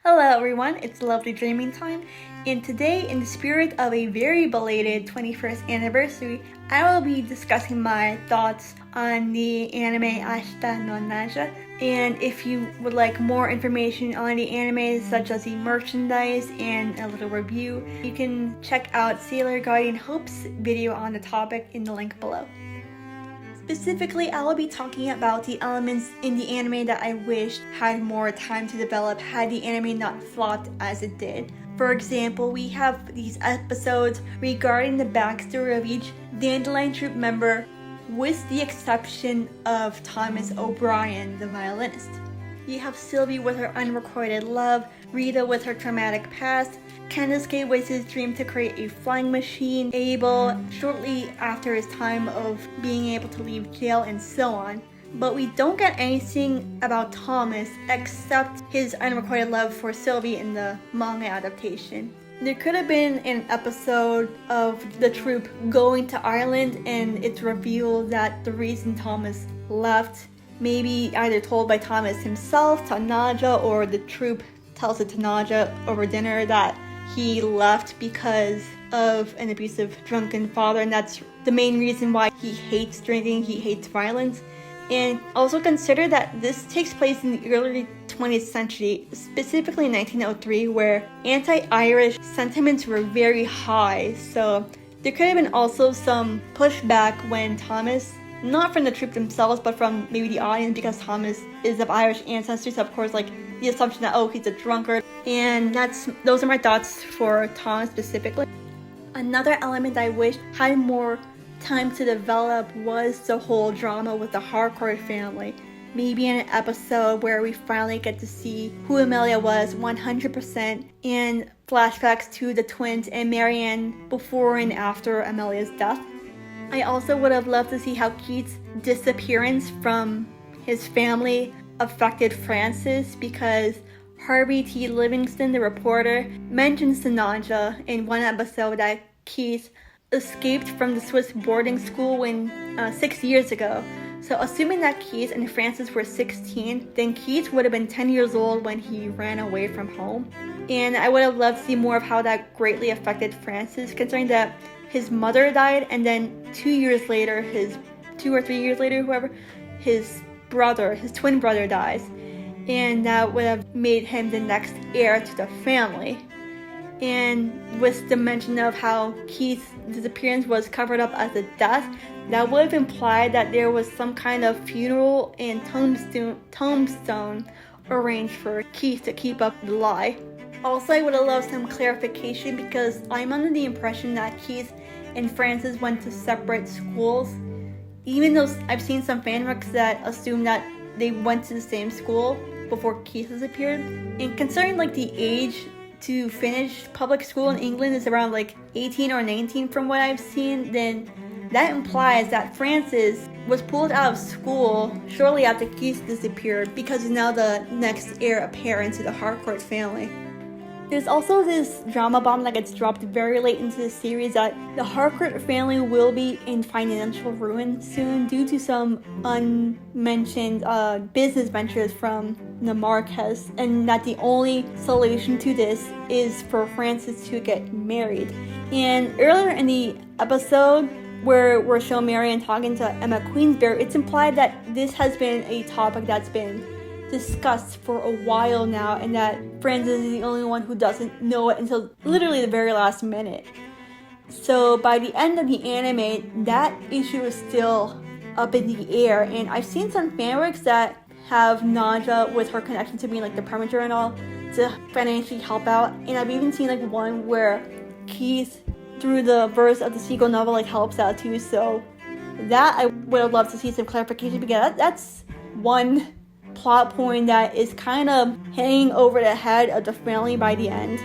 Hello everyone, it's lovely dreaming time, and today, in the spirit of a very belated 21st anniversary, I will be discussing my thoughts on the anime Ashita no Naja. And if you would like more information on the anime, such as the merchandise and a little review, you can check out Sailor Guardian Hope's video on the topic in the link below. Specifically, I will be talking about the elements in the anime that I wished had more time to develop had the anime not flopped as it did. For example, we have these episodes regarding the backstory of each Dandelion Troupe member, with the exception of Thomas O'Brien, the violinist. You have Sylvie with her unrequited love, Rita with her traumatic past, Kensuke with his dream to create a flying machine, Abel shortly after his time of being able to leave jail, and so on. But we don't get anything about Thomas except his unrequited love for Sylvie in the manga adaptation. There could have been an episode of the troupe going to Ireland and it's revealed that the reason Thomas left, maybe either told by Thomas himself to Naja, or the troupe tells it to Naja over dinner that he left because of an abusive drunken father, and that's the main reason why he hates drinking, he hates violence. And also consider that this takes place in the early 20th century, specifically 1903, where anti-Irish sentiments were very high. So there could have been also some pushback when Thomas, not from the troupe themselves, but from maybe the audience, because Thomas is of Irish ancestry, so of course, like, the assumption that, oh, he's a drunkard. And those are my thoughts for Thomas specifically. Another element I wish had more time to develop was the whole drama with the Harcourt family. Maybe in an episode where we finally get to see who Amelia was 100%, and flashbacks to the twins and Marianne before and after Amelia's death. I also would have loved to see how Keith's disappearance from his family affected Francis, because Harvey T. Livingston, the reporter, mentions to Naja in one episode that Keith escaped from the Swiss boarding school 6 years ago. So assuming that Keith and Francis were 16, then Keith would have been 10 years old when he ran away from home. And I would have loved to see more of how that greatly affected Francis, considering that his mother died, and then 2 years later, 2 or 3 years later, his twin brother dies. And that would have made him the next heir to the family. And with the mention of how Keith's disappearance was covered up as a death, that would have implied that there was some kind of funeral and tombstone arranged for Keith to keep up the lie. Also, I would have loved some clarification, because I'm under the impression that Keith and Francis went to separate schools, even though I've seen some fanfics that assume that they went to the same school before Keith disappeared. And considering like the age to finish public school in England is around like 18 or 19 from what I've seen, then that implies that Francis was pulled out of school shortly after Keith disappeared, because he's now the next heir apparent to the Harcourt family. There's also this drama bomb that gets dropped very late into the series that the Harcourt family will be in financial ruin soon due to some unmentioned business ventures from the Marquess, and that the only solution to this is for Francis to get married. And earlier in the episode, where we're shown Marianne talking to Emma Queensberry, it's implied that this has been a topic that's been discussed for a while now, and that Francis is the only one who doesn't know it until literally the very last minute. So by the end of the anime, that issue is still up in the air, and I've seen some fanworks that have Naja with her connection to being like the premature and all to financially help out, and I've even seen like one where Keith, through the verse of the sequel novel, like helps out too. So that I would have loved to see some clarification, because that's one plot point that is kind of hanging over the head of the family by the end.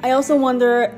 I also wonder,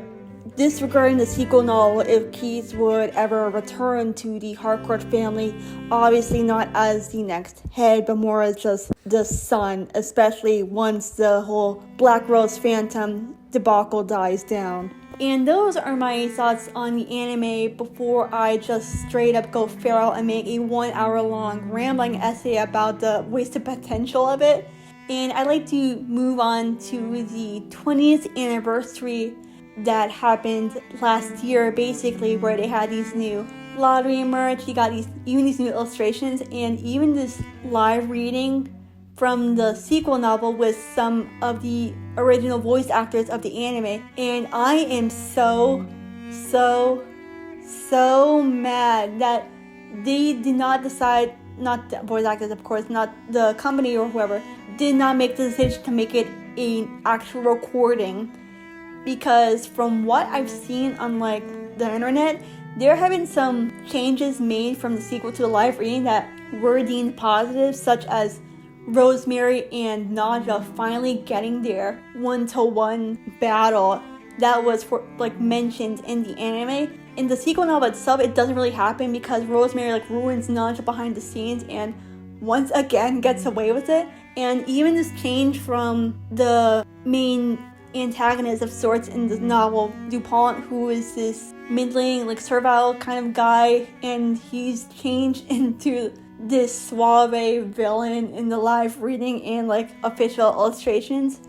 disregarding the sequel novel, if Keith would ever return to the Harcourt family, obviously not as the next head, but more as just the son, especially once the whole Black Rose Phantom debacle dies down. And those are my thoughts on the anime before I just straight up go feral and make a 1 hour long rambling essay about the wasted potential of it. And I'd like to move on to the 20th anniversary that happened last year, basically, where they had these new lottery merch, you got these new illustrations, and even this live reading from the sequel novel with some of the original voice actors of the anime. And I am so mad that they did not decide, not the voice actors of course, not the company or whoever, did not make the decision to make it an actual recording. Because from what I've seen on like the internet, there have been some changes made from the sequel to the live reading that were deemed positive, such as Rosemary and Naja finally getting their one-to-one battle that was mentioned in the anime. In the sequel novel itself, it doesn't really happen because Rosemary ruins Naja behind the scenes and once again gets away with it. And even this change from the main antagonist of sorts in the novel, DuPont, who is this middling, servile kind of guy, and he's changed into this suave villain in the live reading and official illustrations.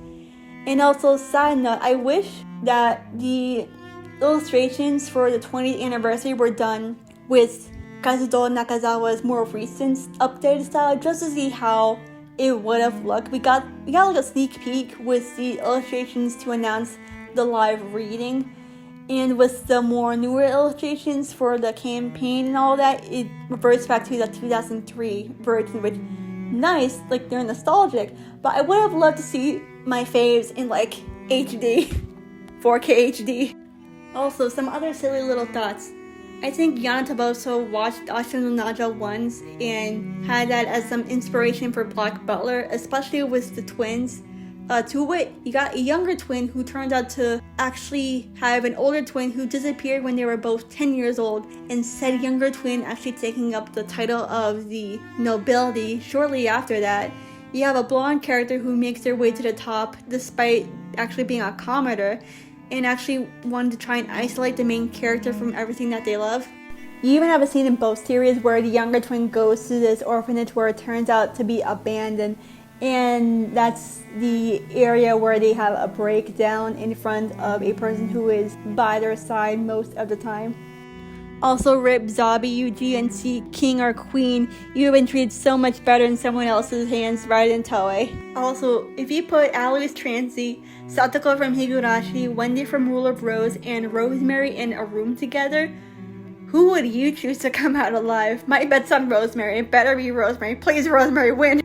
And also, side note, I wish that the illustrations for the 20th anniversary were done with Kazuto Nakazawa's more recent updated style, just to see how it would have looked. We got a sneak peek with the illustrations to announce the live reading, and with the more newer illustrations for the campaign and all that, it reverts back to the 2003 version, which nice, they're nostalgic, but I would have loved to see my faves in HD, 4K HD. Also, some other silly little thoughts. I think Yana Taboso watched Ashita no Naja once and had that as some inspiration for Black Butler, especially with the twins. To wit, you got a younger twin who turned out to actually have an older twin who disappeared when they were both 10 years old, and said younger twin actually taking up the title of the nobility shortly after that. You have a blonde character who makes their way to the top despite actually being a commoner, and actually wanted to try and isolate the main character from everything that they love. You even have a scene in both series where the younger twin goes to this orphanage where it turns out to be abandoned, and that's the area where they have a breakdown in front of a person who is by their side most of the time. Also, rip Zabi, UGNC, king or queen, you have been treated so much better in someone else's hands rather than Toei. Also, if you put Alois Trancy, Satoko from Higurashi, Wendy from Rule of Rose, and Rosemary in a room together, who would you choose to come out alive? My bet's on Rosemary. It better be Rosemary. Please, Rosemary, win!